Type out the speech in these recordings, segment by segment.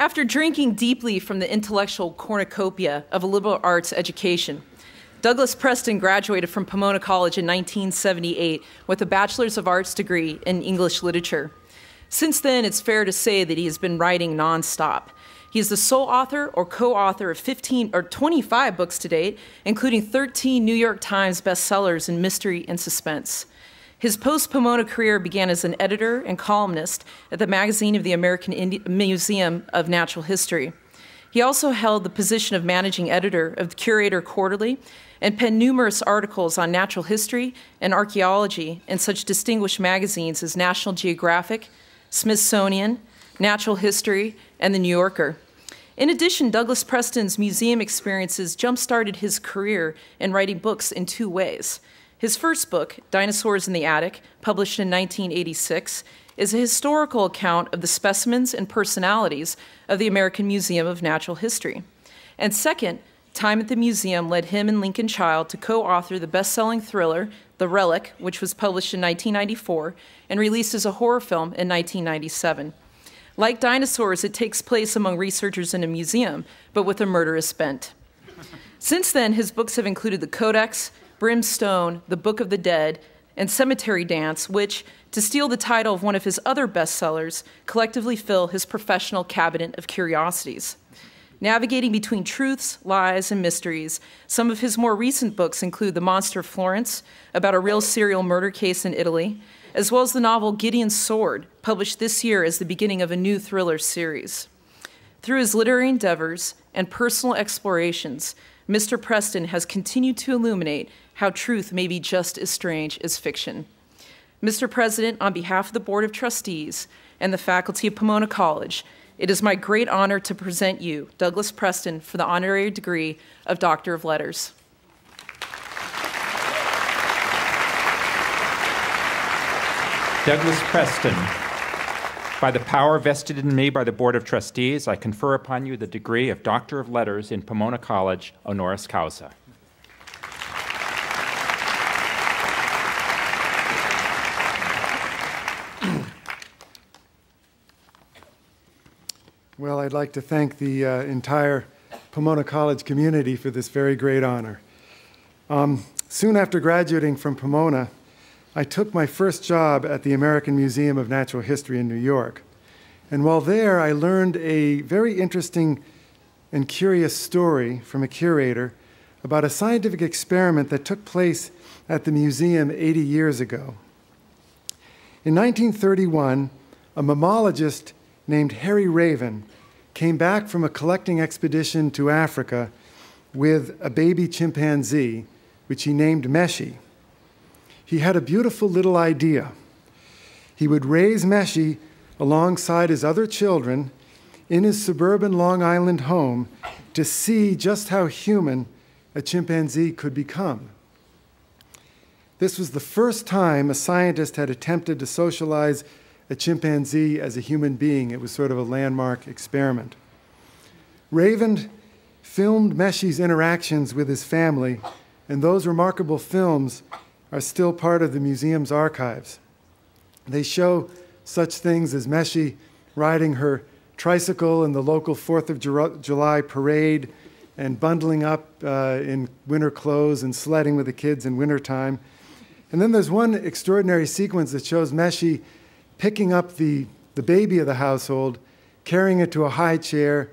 After drinking deeply from the intellectual cornucopia of a liberal arts education, Douglas Preston graduated from Pomona College in 1978 with a Bachelor's of Arts degree in English literature. Since then, it's fair to say that he has been writing nonstop. He is the sole author or co-author of 25 books to date, including 13 New York Times bestsellers in mystery and suspense. His post-Pomona career began as an editor and columnist at the magazine of the American Museum of Natural History. He also held the position of managing editor of the Curator Quarterly and penned numerous articles on natural history and archaeology in such distinguished magazines as National Geographic, Smithsonian, Natural History, and The New Yorker. In addition, Douglas Preston's museum experiences jump-started his career in writing books in two ways. His first book, Dinosaurs in the Attic, published in 1986, is a historical account of the specimens and personalities of the American Museum of Natural History. And second, time at the museum led him and Lincoln Child to co-author the best-selling thriller, The Relic, which was published in 1994 and released as a horror film in 1997. Like Dinosaurs, it takes place among researchers in a museum, but with a murderous bent. Since then, his books have included The Codex, Brimstone, The Book of the Dead, and Cemetery Dance, which, to steal the title of one of his other bestsellers, collectively fill his professional cabinet of curiosities. Navigating between truths, lies, and mysteries, some of his more recent books include The Monster of Florence, about a real serial murder case in Italy, as well as the novel Gideon's Sword, published this year as the beginning of a new thriller series. Through his literary endeavors and personal explorations, Mr. Preston has continued to illuminate how truth may be just as strange as fiction. Mr. President, on behalf of the Board of Trustees and the faculty of Pomona College, it is my great honor to present you, Douglas Preston, for the honorary degree of Doctor of Letters. Douglas Preston, by the power vested in me by the Board of Trustees, I confer upon you the degree of Doctor of Letters in Pomona College, honoris causa. Well, I'd like to thank the entire Pomona College community for this very great honor. Soon after graduating from Pomona, I took my first job at the American Museum of Natural History in New York. And while there, I learned a very interesting and curious story from a curator about a scientific experiment that took place at the museum 80 years ago. In 1931, a mammologist named Harry Raven came back from a collecting expedition to Africa with a baby chimpanzee, which he named Meshi. He had a beautiful little idea. He would raise Meshi alongside his other children in his suburban Long Island home to see just how human a chimpanzee could become. This was the first time a scientist had attempted to socialize a chimpanzee as a human being. It was sort of a landmark experiment. Raven filmed Meshi's interactions with his family, and those remarkable films are still part of the museum's archives. They show such things as Meshi riding her tricycle in the local 4th of July parade and bundling up in winter clothes and sledding with the kids in wintertime. And then there's one extraordinary sequence that shows Meshi picking up the baby of the household, carrying it to a high chair,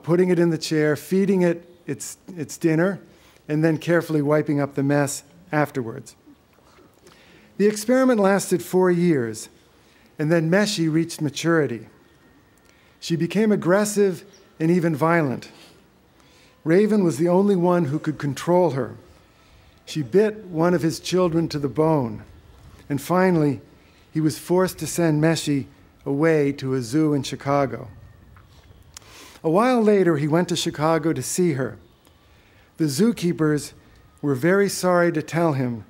putting it in the chair, feeding it its dinner, and then carefully wiping up the mess afterwards. The experiment lasted 4 years, and then Meshi reached maturity. She became aggressive and even violent. Raven was the only one who could control her. She bit one of his children to the bone, and finally, he was forced to send Meshi away to a zoo in Chicago. A while later, he went to Chicago to see her. The zookeepers were very sorry to tell him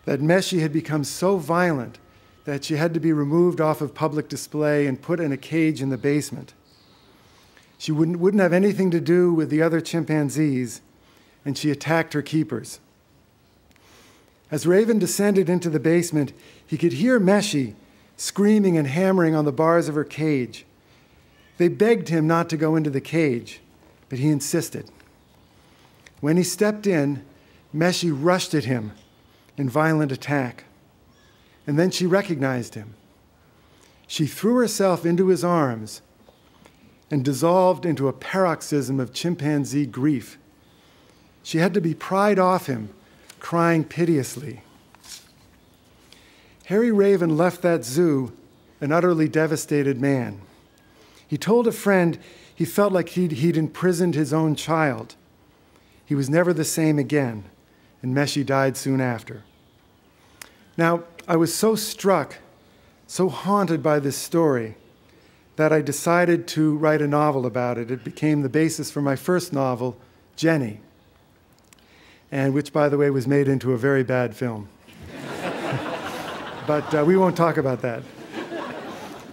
that Meshi had become so violent that she had to be removed off of public display and put in a cage in the basement. She wouldn't have anything to do with the other chimpanzees, and she attacked her keepers. As Raven descended into the basement, he could hear Meshi screaming and hammering on the bars of her cage. They begged him not to go into the cage, but he insisted. When he stepped in, Meshi rushed at him in violent attack, and then she recognized him. She threw herself into his arms and dissolved into a paroxysm of chimpanzee grief. She had to be pried off him, crying piteously. Harry Raven left that zoo an utterly devastated man. He told a friend he felt like he'd imprisoned his own child. He was never the same again, and Meshi died soon after. Now, I was so struck, so haunted by this story, that I decided to write a novel about it. It became the basis for my first novel, Jenny, and which, by the way, was made into a very bad film. But we won't talk about that.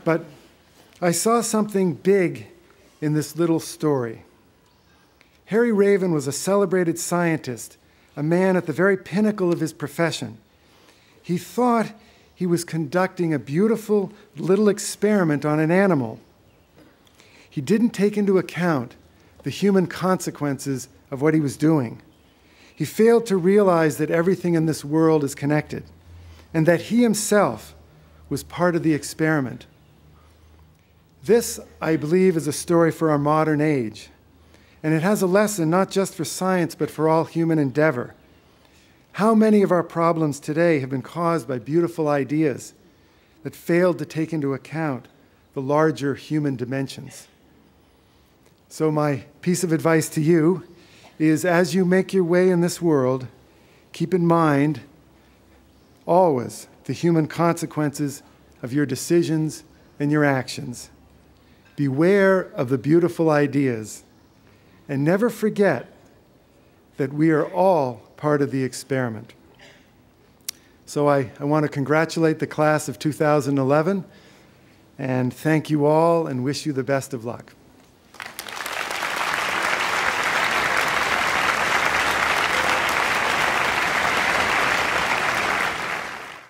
But I saw something big in this little story. Harry Raven was a celebrated scientist, a man at the very pinnacle of his profession. He thought he was conducting a beautiful little experiment on an animal. He didn't take into account the human consequences of what he was doing. He failed to realize that everything in this world is connected, and that he himself was part of the experiment. This, I believe, is a story for our modern age, and it has a lesson not just for science, but for all human endeavor. How many of our problems today have been caused by beautiful ideas that failed to take into account the larger human dimensions? So my piece of advice to you is, as you make your way in this world, keep in mind always the human consequences of your decisions and your actions. Beware of the beautiful ideas, and never forget that we are all part of the experiment. So I want to congratulate the class of 2011, and thank you all and wish you the best of luck.